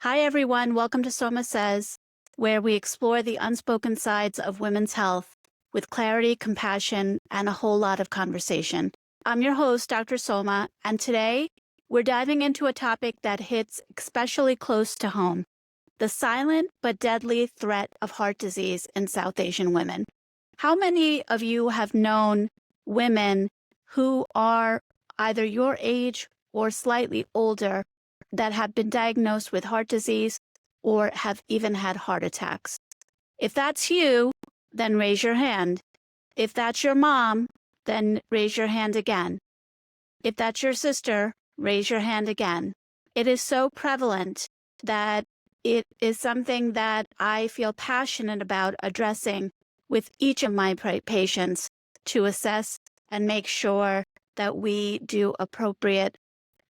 Hi, everyone. Welcome to SOMA Says, where we explore the unspoken sides of women's health with clarity, compassion, and a whole lot of conversation. I'm your host, Dr. Soma, and today we're diving into a topic that hits especially close to home, the silent but deadly threat of heart disease in South Asian women. How many of you have known women who are either your age or slightly older that have been diagnosed with heart disease or have even had heart attacks? If that's you, then raise your hand. If that's your mom, then raise your hand again. If that's your sister, raise your hand again. It is so prevalent that it is something that I feel passionate about addressing with each of my patients to assess and make sure that we do appropriate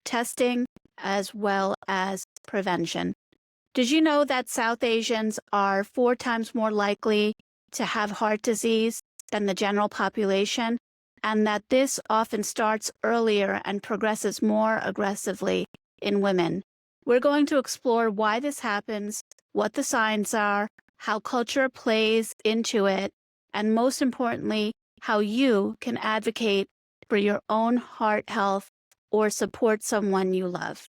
testing as well as prevention. Did you know that South Asians are 4 times more likely to have heart disease than the general population, and that this often starts earlier and progresses more aggressively in women? We're going to explore why this happens, what the signs are, how culture plays into it, and most importantly, how you can advocate for your own heart health or support someone you love.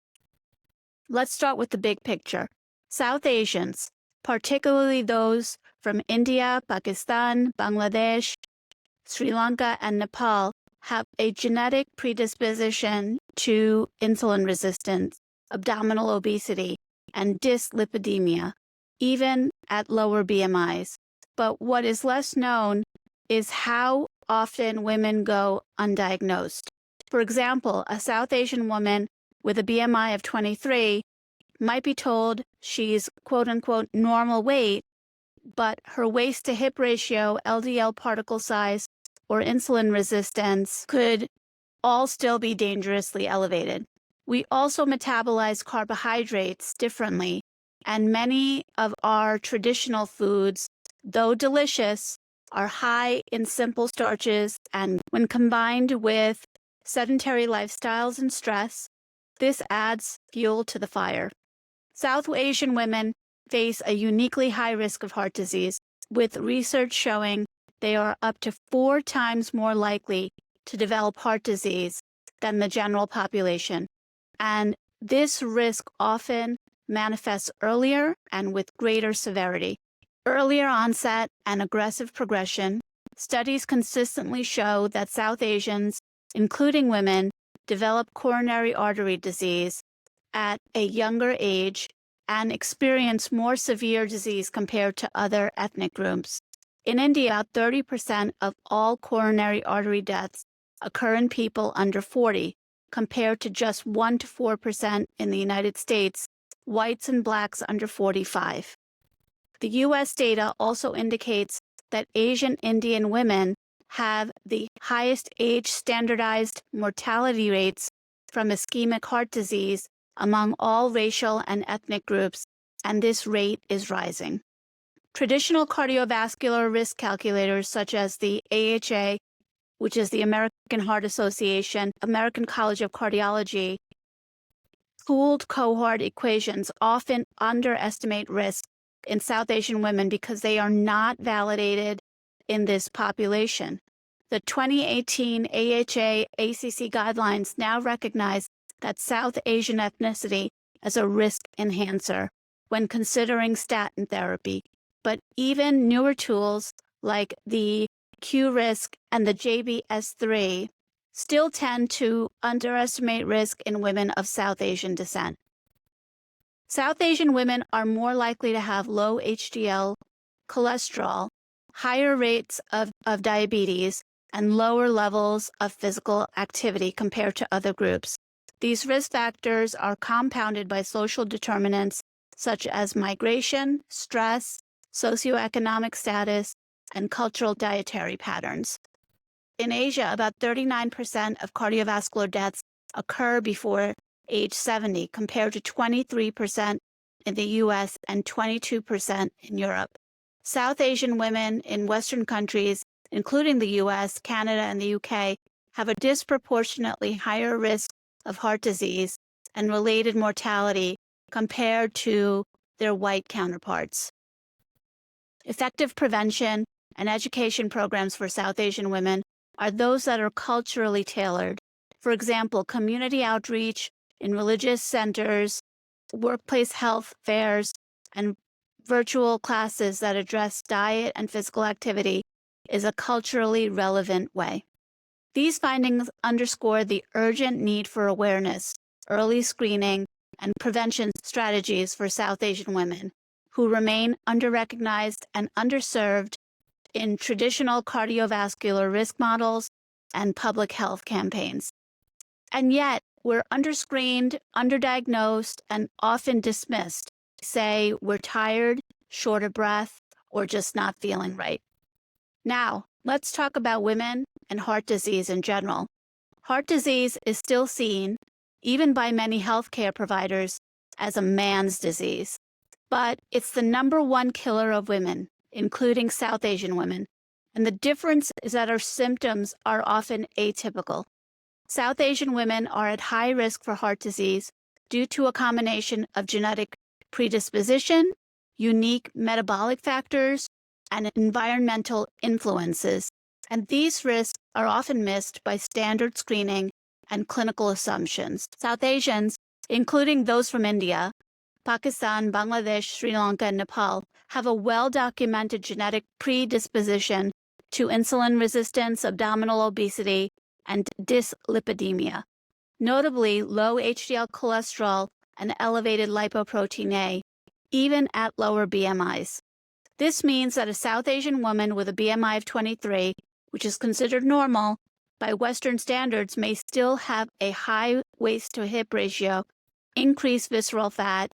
Let's start with the big picture. South Asians, particularly those from India, Pakistan, Bangladesh, Sri Lanka, and Nepal, have a genetic predisposition to insulin resistance, abdominal obesity, and dyslipidemia, even at lower BMIs. But what is less known is how often women go undiagnosed. For example, a South Asian woman with a BMI of 23 might be told she's quote-unquote normal weight, but her waist-to-hip ratio, LDL particle size, or insulin resistance could all still be dangerously elevated. We also metabolize carbohydrates differently, and many of our traditional foods, though delicious, are high in simple starches, and when combined with sedentary lifestyles and stress, this adds fuel to the fire. South Asian women face a uniquely high risk of heart disease, with research showing they are up to 4 times more likely to develop heart disease than the general population. And this risk often manifests earlier and with greater severity. Earlier onset and aggressive progression. Studies consistently show that South Asians, including women, develop coronary artery disease at a younger age and experience more severe disease compared to other ethnic groups. In India, about 30% of all coronary artery deaths occur in people under 40, compared to just 1 to 4% in the United States, whites and blacks under 45. The U.S. data also indicates that Asian Indian women have the highest age-standardized mortality rates from ischemic heart disease among all racial and ethnic groups, and this rate is rising. Traditional cardiovascular risk calculators such as the AHA, which is the American Heart Association, American College of Cardiology, pooled cohort equations often underestimate risk in South Asian women because they are not validated in this population. The 2018 AHA-ACC guidelines now recognize that South Asian ethnicity as a risk enhancer when considering statin therapy. But even newer tools like the Q-risk and the JBS3 still tend to underestimate risk in women of South Asian descent. South Asian women are more likely to have low HDL cholesterol, higher rates of diabetes, and lower levels of physical activity compared to other groups. These risk factors are compounded by social determinants such as migration, stress, socioeconomic status, and cultural dietary patterns. In Asia, about 39% of cardiovascular deaths occur before age 70, compared to 23% in the US and 22% in Europe. South Asian women in Western countries, including the US, Canada, and the UK, have a disproportionately higher risk of heart disease and related mortality compared to their white counterparts. Effective prevention and education programs for South Asian women are those that are culturally tailored. For example, community outreach in religious centers, workplace health fairs, and virtual classes that address diet and physical activity is a culturally relevant way. These findings underscore the urgent need for awareness, early screening, and prevention strategies for South Asian women who remain underrecognized and underserved in traditional cardiovascular risk models and public health campaigns. And yet, we're underscreened, underdiagnosed, and often dismissed. Say we're tired, short of breath, or just not feeling right. Now, let's talk about women and heart disease in general. Heart disease is still seen, even by many healthcare providers, as a man's disease. But it's the #1 killer of women, including South Asian women. And the difference is that our symptoms are often atypical. South Asian women are at high risk for heart disease due to a combination of genetic predisposition, unique metabolic factors, and environmental influences. And these risks are often missed by standard screening and clinical assumptions. South Asians, including those from India, Pakistan, Bangladesh, Sri Lanka, and Nepal, have a well-documented genetic predisposition to insulin resistance, abdominal obesity, and dyslipidemia, notably low HDL cholesterol and elevated lipoprotein A, even at lower BMIs. This means that a South Asian woman with a BMI of 23, which is considered normal by Western standards, may still have a high waist-to-hip ratio, increased visceral fat,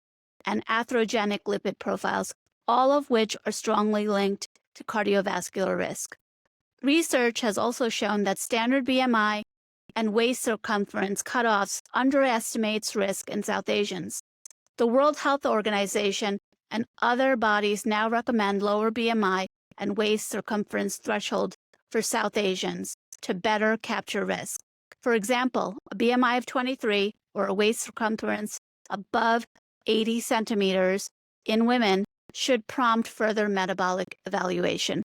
and atherogenic lipid profiles, all of which are strongly linked to cardiovascular risk. Research has also shown that standard BMI and waist circumference cutoffs underestimates risk in South Asians. The World Health Organization and other bodies now recommend lower BMI and waist circumference threshold for South Asians to better capture risk. For example, a BMI of 23 or a waist circumference above 80 centimeters in women should prompt further metabolic evaluation.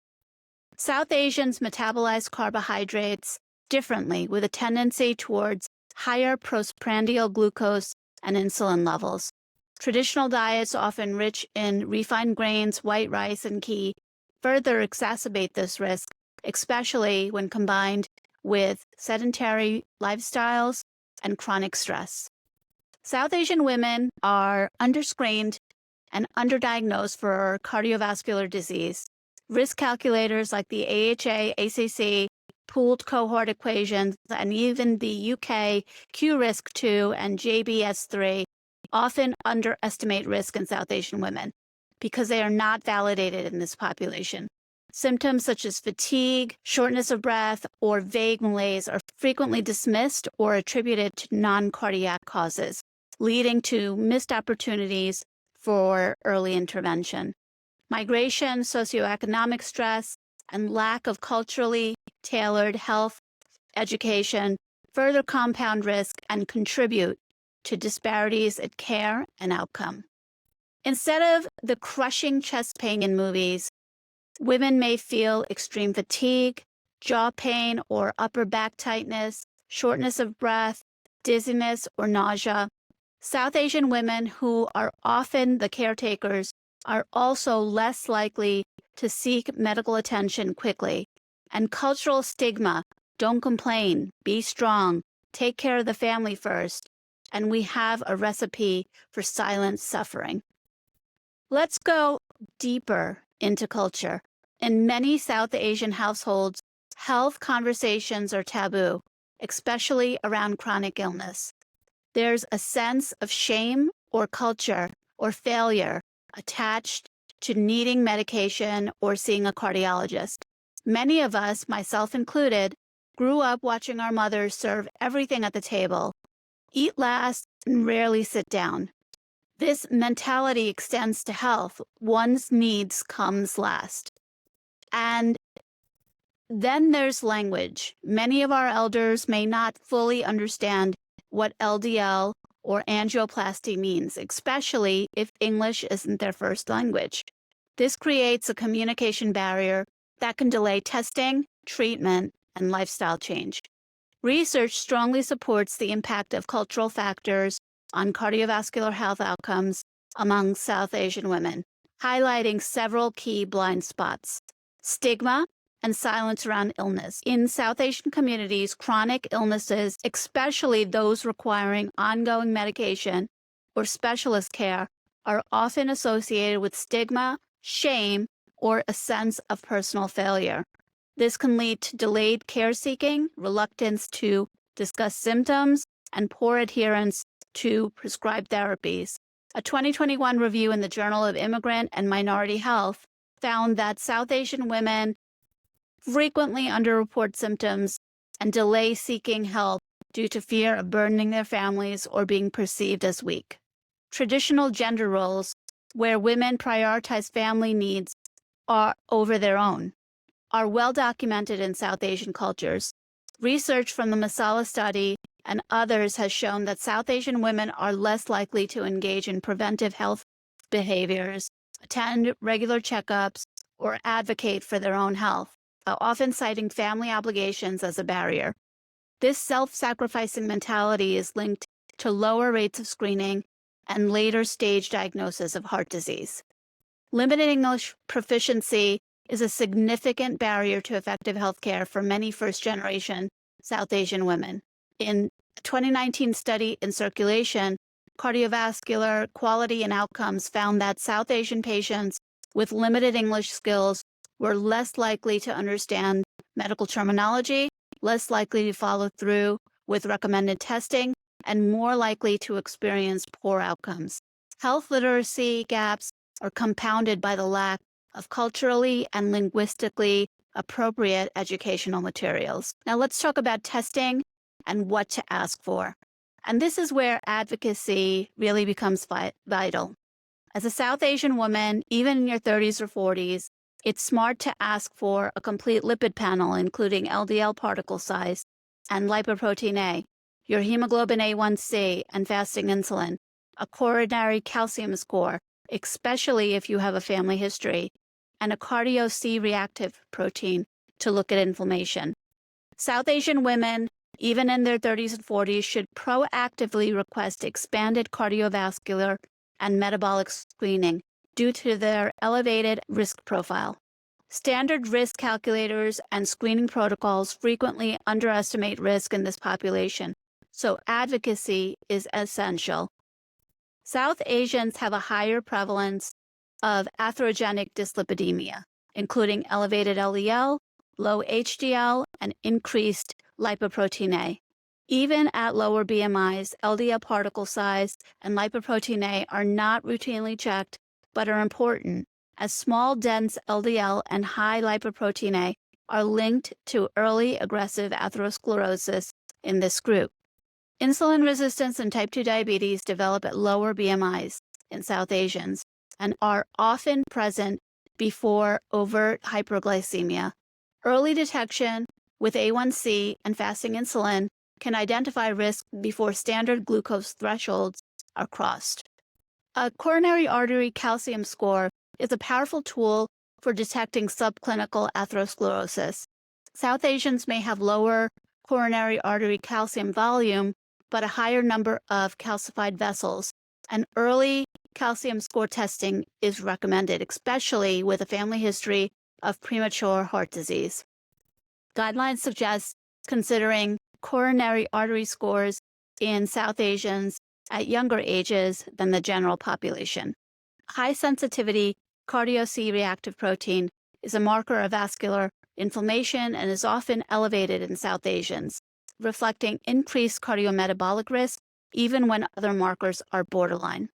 South Asians metabolize carbohydrates differently, with a tendency towards higher postprandial glucose and insulin levels. Traditional diets, often rich in refined grains, white rice, and ghee, further exacerbate this risk, especially when combined with sedentary lifestyles and chronic stress. South Asian women are underscreened and underdiagnosed for cardiovascular disease. Risk calculators like the AHA, ACC, pooled cohort equations, and even the UK Q-RISK-2 and JBS-3 often underestimate risk in South Asian women because they are not validated in this population. Symptoms such as fatigue, shortness of breath, or vague malaise are frequently dismissed or attributed to non-cardiac causes, leading to missed opportunities for early intervention. Migration, socioeconomic stress, and lack of culturally tailored health education further compound risk and contribute to disparities in care and outcome. Instead of the crushing chest pain in movies, women may feel extreme fatigue, jaw pain or upper back tightness, shortness of breath, dizziness, or nausea. South Asian women, who are often the caretakers, are also less likely to seek medical attention quickly. And cultural stigma, don't complain, be strong, take care of the family first, and we have a recipe for silent suffering. Let's go deeper into culture. In many South Asian households, health conversations are taboo, especially around chronic illness. There's a sense of shame or culture or failure attached to needing medication or seeing a cardiologist. Many of us, myself included, grew up watching our mothers serve everything at the table, eat last, and rarely sit down. This mentality extends to health. One's needs comes last. And then there's language. Many of our elders may not fully understand what LDL or angioplasty means, especially if English isn't their first language. This creates a communication barrier that can delay testing, treatment, and lifestyle change. Research strongly supports the impact of cultural factors on cardiovascular health outcomes among South Asian women, highlighting several key blind spots. Stigma and silence around illness. In South Asian communities, chronic illnesses, especially those requiring ongoing medication or specialist care, are often associated with stigma, shame, or a sense of personal failure. This can lead to delayed care seeking, reluctance to discuss symptoms, and poor adherence to prescribed therapies. A 2021 review in the Journal of Immigrant and Minority Health found that South Asian women frequently underreport symptoms and delay seeking help due to fear of burdening their families or being perceived as weak. Traditional gender roles, where women prioritize family needs over their own, are well documented in South Asian cultures. Research from the Masala study and others has shown that South Asian women are less likely to engage in preventive health behaviors, attend regular checkups, or advocate for their own health, often citing family obligations as a barrier. This self-sacrificing mentality is linked to lower rates of screening and later stage diagnosis of heart disease. Limited English proficiency is a significant barrier to effective healthcare for many first-generation South Asian women. In a 2019 study in Circulation, Cardiovascular Quality and Outcomes found that South Asian patients with limited English skills were less likely to understand medical terminology, less likely to follow through with recommended testing, and more likely to experience poor outcomes. Health literacy gaps are compounded by the lack of culturally and linguistically appropriate educational materials. Now let's talk about testing and what to ask for. And this is where advocacy really becomes vital. As a South Asian woman, even in your 30s or 40s, it's smart to ask for a complete lipid panel, including LDL particle size and lipoprotein A, your hemoglobin A1C and fasting insulin, a coronary calcium score, especially if you have a family history, and a cardio C-reactive protein to look at inflammation. South Asian women, even in their 30s and 40s, should proactively request expanded cardiovascular and metabolic screening due to their elevated risk profile. Standard risk calculators and screening protocols frequently underestimate risk in this population, so advocacy is essential. South Asians have a higher prevalence of atherogenic dyslipidemia, including elevated LDL, low HDL, and increased lipoprotein A. Even at lower BMIs, LDL particle size and lipoprotein A are not routinely checked, but are important, as small, dense LDL and high lipoprotein A are linked to early aggressive atherosclerosis in this group. Insulin resistance and type 2 diabetes develop at lower BMIs in South Asians and are often present before overt hyperglycemia. Early detection with A1C and fasting insulin can identify risk before standard glucose thresholds are crossed. A coronary artery calcium score is a powerful tool for detecting subclinical atherosclerosis. South Asians may have lower coronary artery calcium volume, but a higher number of calcified vessels, and early calcium score testing is recommended, especially with a family history of premature heart disease. Guidelines suggest considering coronary artery scores in South Asians at younger ages than the general population. High sensitivity cardio C-reactive protein is a marker of vascular inflammation and is often elevated in South Asians, reflecting increased cardiometabolic risk even when other markers are borderline.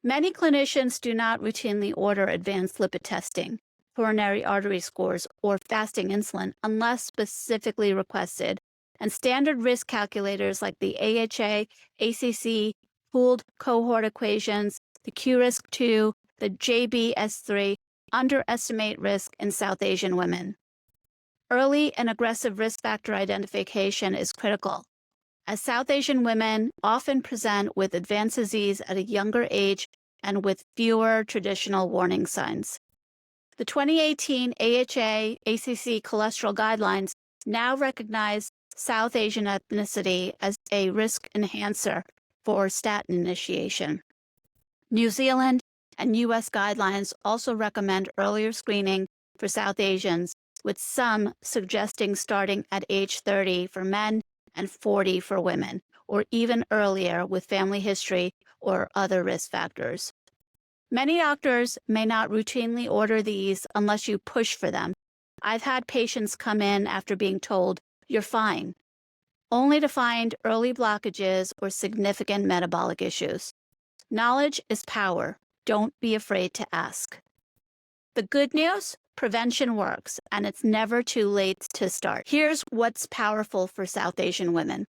Many clinicians do not routinely order advanced lipid testing, coronary artery scores, or fasting insulin unless specifically requested, and standard risk calculators like the AHA, ACC, pooled cohort equations, the QRISK-2, the JBS3 underestimate risk in South Asian women. Early and aggressive risk factor identification is critical, as South Asian women often present with advanced disease at a younger age and with fewer traditional warning signs. The 2018 AHA-ACC cholesterol guidelines now recognize South Asian ethnicity as a risk enhancer for statin initiation. New Zealand and U.S. guidelines also recommend earlier screening for South Asians, with some suggesting starting at age 30 for men and 40 for women, or even earlier with family history or other risk factors. Many doctors may not routinely order these unless you push for them. I've had patients come in after being told, "You're fine," only to find early blockages or significant metabolic issues. Knowledge is power. Don't be afraid to ask. The good news? Prevention works, and it's never too late to start. Here's what's powerful for South Asian women.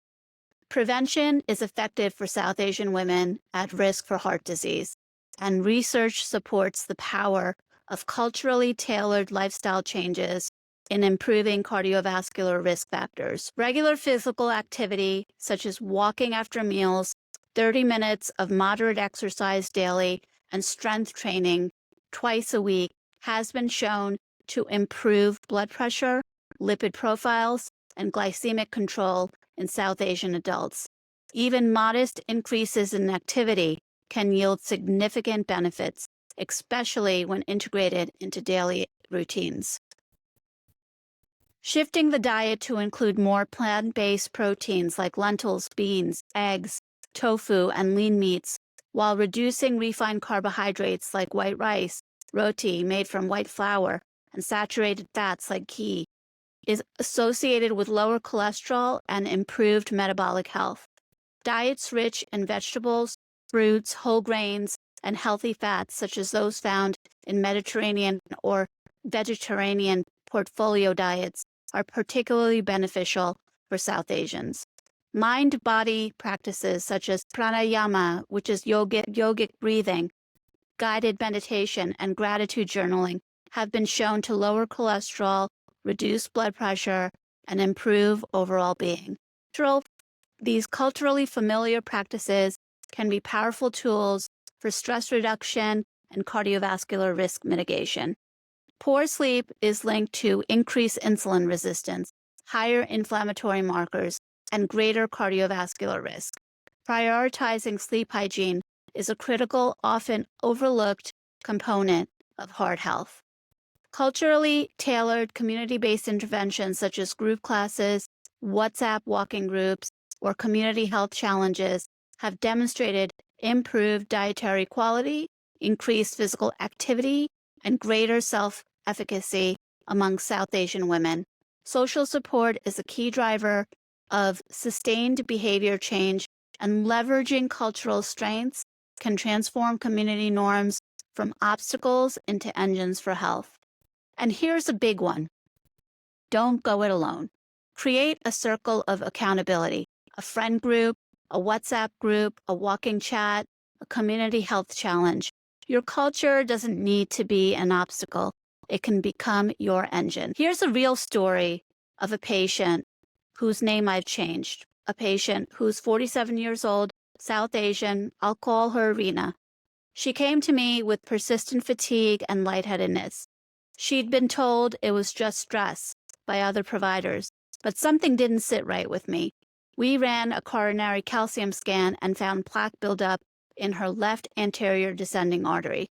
Prevention is effective for South Asian women at risk for heart disease, and research supports the power of culturally tailored lifestyle changes in improving cardiovascular risk factors. Regular physical activity, such as walking after meals, 30 minutes of moderate exercise daily, and strength training twice a week, has been shown to improve blood pressure, lipid profiles, and glycemic control in South Asian adults. Even modest increases in activity can yield significant benefits, especially when integrated into daily routines. Shifting the diet to include more plant-based proteins like lentils, beans, eggs, tofu, and lean meats, while reducing refined carbohydrates like white rice, roti made from white flour, and saturated fats like ghee, is associated with lower cholesterol and improved metabolic health. Diets rich in vegetables, fruits, whole grains, and healthy fats, such as those found in Mediterranean or vegetarian portfolio diets, are particularly beneficial for South Asians. Mind-body practices such as pranayama, which is yogic breathing, guided meditation, and gratitude journaling have been shown to lower cholesterol, reduce blood pressure, and improve overall being. These culturally familiar practices can be powerful tools for stress reduction and cardiovascular risk mitigation. Poor sleep is linked to increased insulin resistance, higher inflammatory markers, and greater cardiovascular risk. Prioritizing sleep hygiene is a critical, often overlooked component of heart health. Culturally tailored community-based interventions such as group classes, WhatsApp walking groups, or community health challenges have demonstrated improved dietary quality, increased physical activity, and greater self-efficacy among South Asian women. Social support is a key driver of sustained behavior change, and leveraging cultural strengths can transform community norms from obstacles into engines for health. And here's a big one. Don't go it alone. Create a circle of accountability, a friend group, a WhatsApp group, a walking chat, a community health challenge. Your culture doesn't need to be an obstacle. It can become your engine. Here's a real story of a patient whose name I've changed. A patient who's 47 years old, South Asian. I'll call her Reena. She came to me with persistent fatigue and lightheadedness. She'd been told it was just stress by other providers, but something didn't sit right with me. We ran a coronary calcium scan and found plaque buildup in her left anterior descending artery.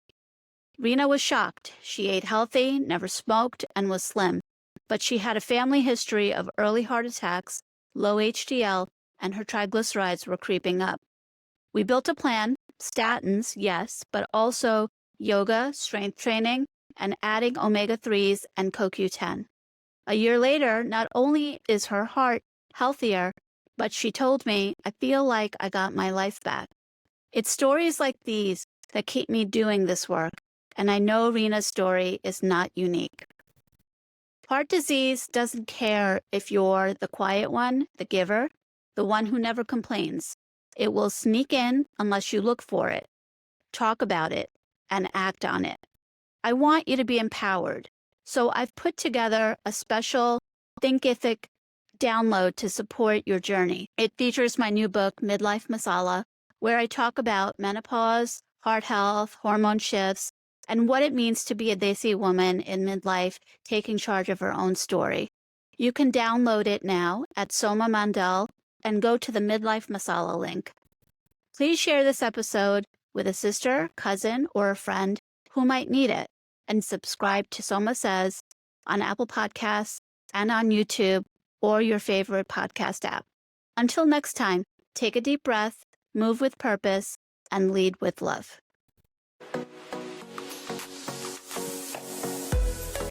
Reena was shocked. She ate healthy, never smoked, and was slim, but she had a family history of early heart attacks, low HDL, and her triglycerides were creeping up. We built a plan, statins, yes, but also yoga, strength training, and adding omega-3s and CoQ10. A year later, not only is her heart healthier, but she told me, "I feel like I got my life back." It's stories like these that keep me doing this work, and I know Reena's story is not unique. Heart disease doesn't care if you're the quiet one, the giver, the one who never complains. It will sneak in unless you look for it, talk about it, and act on it. I want you to be empowered, so I've put together a special Thinkific download to support your journey. It features my new book, Midlife Masala, where I talk about menopause, heart health, hormone shifts, and what it means to be a Desi woman in midlife taking charge of her own story. You can download it now at Soma Mandel and go to the Midlife Masala link. Please share this episode with a sister, cousin, or a friend who might need it, and subscribe to SOMA Says on Apple Podcasts and on YouTube or your favorite podcast app. Until next time, take a deep breath, move with purpose, and lead with love.